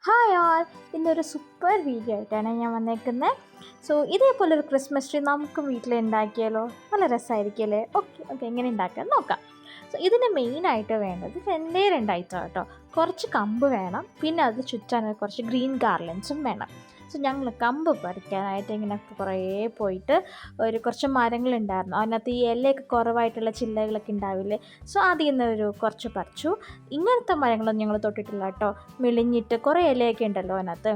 Hi ആൾ, ഇന്നൊരു super video ആയിട്ടാണ് ഞാൻ വന്നേക്കുന്നത്. ഇതേപോലൊരു ക്രിസ്മസ് ട്രീ നമുക്കും വീട്ടിൽ ഉണ്ടാക്കിയാലോ? നല്ല രസമായിരിക്കുമല്ലേ? ഓക്കെ എങ്ങനെ ഉണ്ടാക്കാൻ നോക്കാം. ഇതിന് മെയിനായിട്ട് വേണ്ടത് രണ്ട് ഐറ്റം കേട്ടോ. കുറച്ച് കമ്പ് വേണം, പിന്നെ അത് ചുറ്റാൻ കുറച്ച് ഗ്രീൻ ഗാർലൻസും വേണം. ഞങ്ങൾ കമ്പ് പറിക്കാനായിട്ട് ഇങ്ങനെ കുറേ പോയിട്ട് കുറച്ച് മരങ്ങളുണ്ടായിരുന്നു. അതിനകത്ത് ഈ ഇലയൊക്കെ കുറവായിട്ടുള്ള ചില്ലകളൊക്കെ ഉണ്ടാവില്ലേ, അതിൽ നിന്ന് കുറച്ച് പറിച്ചു. ഇങ്ങനത്തെ മരങ്ങളൊന്നും ഞങ്ങൾ തൊട്ടിട്ടില്ല കേട്ടോ. മെലിഞ്ഞിട്ട് കുറേ ഇലയൊക്കെ ഉണ്ടല്ലോ അതിനകത്ത്.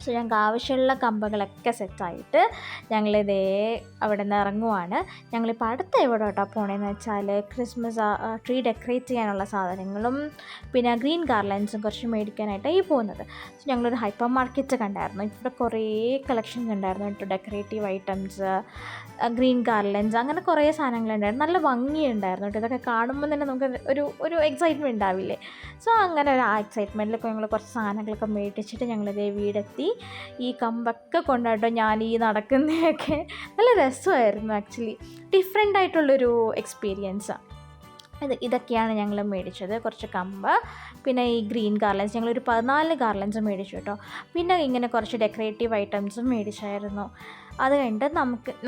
ഞങ്ങൾക്ക് ആവശ്യമുള്ള കമ്പുകളൊക്കെ സെറ്റായിട്ട് ഞങ്ങളിതേ അവിടെ നിന്ന് ഇറങ്ങുവാണ്. ഞങ്ങളിപ്പോൾ അടുത്ത എവിടെ കേട്ടോ പോണേന്ന് വെച്ചാൽ ക്രിസ്മസ് ട്രീ ഡെക്കറേറ്റ് ചെയ്യാനുള്ള സാധനങ്ങളും പിന്നെ ഗ്രീൻ ഗാർലൻസും കുറച്ച് മേടിക്കാനായിട്ടാണ് ഈ പോകുന്നത്. ഞങ്ങളൊരു ഹൈപ്പർ മാർക്കറ്റ് കണ്ടായിരുന്നു. ഇവിടെ കുറേ കളക്ഷൻസ് ഉണ്ടായിരുന്നു കേട്ടോ. ഡെക്കറേറ്റീവ് ഐറ്റംസ്, ഗ്രീൻ ഗാർലൻസ്, അങ്ങനെ കുറേ സാധനങ്ങളുണ്ടായിരുന്നു. നല്ല ഭംഗിയുണ്ടായിരുന്നു കേട്ടോ. ഇതൊക്കെ കാണുമ്പോൾ തന്നെ നമുക്ക് ഒരു എക്സൈറ്റ്മെൻറ്റ് ഉണ്ടാവില്ലേ. അങ്ങനെ ഒരു എക്സൈറ്റ്മെൻറ്റിലൊക്കെ ഞങ്ങൾ കുറച്ച് സാധനങ്ങളൊക്കെ മേടിച്ചിട്ട് ഞങ്ങളിതേ വീടെത്തി. ഈ കമ്പൊക്കെ കൊണ്ടാട്ടോ ഞാൻ ഈ നടക്കുന്നതൊക്കെ. നല്ല രസമായിരുന്നു ആക്ച്വലി. ഡിഫറെൻ്റ് ആയിട്ടുള്ളൊരു എക്സ്പീരിയൻസാണ്. ഇതൊക്കെയാണ് ഞങ്ങൾ മേടിച്ചത്. കുറച്ച് കമ്പ്, പിന്നെ ഈ ഗ്രീൻ ഗാർലൻസ്, ഞങ്ങളൊരു 14 ഗാർലൻസ് മേടിച്ചു കേട്ടോ. പിന്നെ ഇങ്ങനെ കുറച്ച് ഡെക്കറേറ്റീവ് ഐറ്റംസും മേടിച്ചായിരുന്നു. അത് കഴിഞ്ഞിട്ട്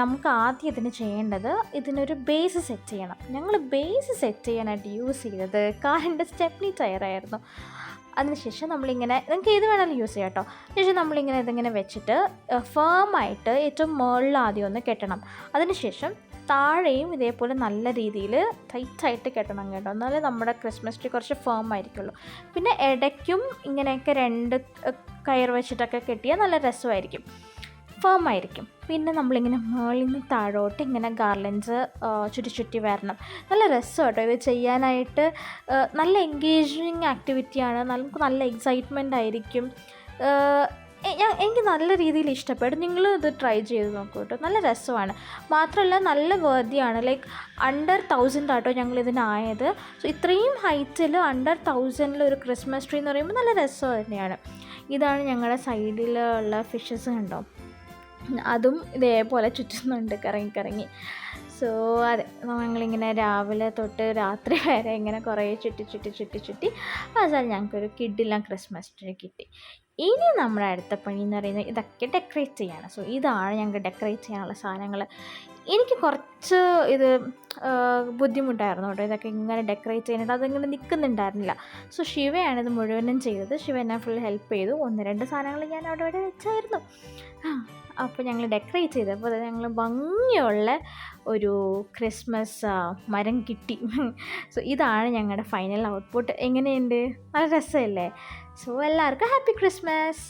നമുക്ക് ആദ്യം ഇതിന് ചെയ്യേണ്ടത് ഇതിനൊരു ബേസ് സെറ്റ് ചെയ്യണം. ഞങ്ങൾ ബേസ് സെറ്റ് ചെയ്യാനായിട്ട് യൂസ് ചെയ്തത് കാറിൻ്റെ സ്റ്റെപ്നി ടയറായിരുന്നു. അതിനുശേഷം നമ്മളിങ്ങനെ, നിങ്ങൾക്ക് ഏത് വേണമെങ്കിലും യൂസ് ചെയ്യാം കേട്ടോ. ശേഷം നമ്മളിങ്ങനെ ഇതിങ്ങനെ വെച്ചിട്ട് ഫേമായിട്ട് ഏറ്റവും മുകളിൽ ആദ്യം ഒന്ന് കെട്ടണം. അതിനുശേഷം താഴെയും ഇതേപോലെ നല്ല രീതിയിൽ ടൈറ്റായിട്ട് കെട്ടണം കേട്ടോ. എന്നാലേ നമ്മുടെ ക്രിസ്മസ് ട്രീ കുറച്ച് ഫേം ആയിരിക്കുള്ളൂ. പിന്നെ ഇടയ്ക്കും ഇങ്ങനെയൊക്കെ 2 കയർ വെച്ചിട്ടൊക്കെ കെട്ടിയാൽ നല്ല രസമായിരിക്കും, ഫേം ആയിരിക്കും. പിന്നെ നമ്മളിങ്ങനെ മുകളിൽ നിന്ന് താഴോട്ട് ഇങ്ങനെ ഗാർലൻസ് ചുറ്റി വരണം. നല്ല രസം കേട്ടോ ഇത് ചെയ്യാനായിട്ട്. നല്ല എൻഗേജിങ് ആക്ടിവിറ്റിയാണ്. നമുക്ക് നല്ല എക്സൈറ്റ്മെൻ്റ് ആയിരിക്കും. എനിക്ക് നല്ല രീതിയിൽ ഇഷ്ടപ്പെടും. നിങ്ങൾ ഇത് ട്രൈ ചെയ്ത് നോക്കൂ കേട്ടോ. നല്ല രസമാണ്. മാത്രമല്ല നല്ല വർത്തിയാണ്. ലൈക്ക് അണ്ടർ 1000 ആട്ടോ ഞങ്ങൾ ഇതിനായത്. ഇത്രയും ഹൈറ്റിൽ അണ്ടർ 1000 ഒരു ക്രിസ്മസ് ട്രീ എന്ന് പറയുമ്പോൾ നല്ല രസം തന്നെയാണ്. ഇതാണ് ഞങ്ങളുടെ സൈഡിലുള്ള ഫിഷസ് കണ്ടോ, അതും ഇതേപോലെ ചുറ്റുന്നുണ്ട് കറങ്ങി. അതെ, ഞങ്ങളിങ്ങനെ രാവിലെ തൊട്ട് രാത്രി വരെ ഇങ്ങനെ കുറേ ചുറ്റി അവസാനം ഞങ്ങൾക്കൊരു കിഡിലും ക്രിസ്മസ് ട്രീ കിട്ടി. ഇനി നമ്മുടെ അടുത്ത പണി എന്ന് പറയുന്നത് ഇതൊക്കെ ഡെക്കറേറ്റ് ചെയ്യാണ്. ഇതാണ് ഞങ്ങൾക്ക് ഡെക്കറേറ്റ് ചെയ്യാനുള്ള സാധനങ്ങൾ. എനിക്ക് കുറച്ച് ഇത് ബുദ്ധിമുട്ടായിരുന്നു കേട്ടോ. ഇതൊക്കെ ഇങ്ങനെ ഡെക്കറേറ്റ് ചെയ്യാനായിട്ട് അതിങ്ങനെ നിൽക്കുന്നുണ്ടായിരുന്നില്ല. ശിവയാണ് ഇത് മുഴുവനും ചെയ്തത്. ശിവ എന്നെ ഫുൾ ഹെൽപ്പ് ചെയ്തു. 1-2 സാധനങ്ങൾ ഞാൻ അവിടെ വെച്ചായിരുന്നു. അപ്പോൾ ഞങ്ങൾ ഡെക്കറേറ്റ് ചെയ്തപ്പോൾ ഞങ്ങൾ ഭംഗിയുള്ള ഒരു ക്രിസ്മസ് മരം കിട്ടി. ഇതാണ് ഞങ്ങളുടെ ഫൈനൽ ഔട്ട്പുട്ട്. എങ്ങനെയുണ്ട്? നല്ല രസമല്ലേ? എല്ലാവർക്കും ഹാപ്പി ക്രിസ്മസ്.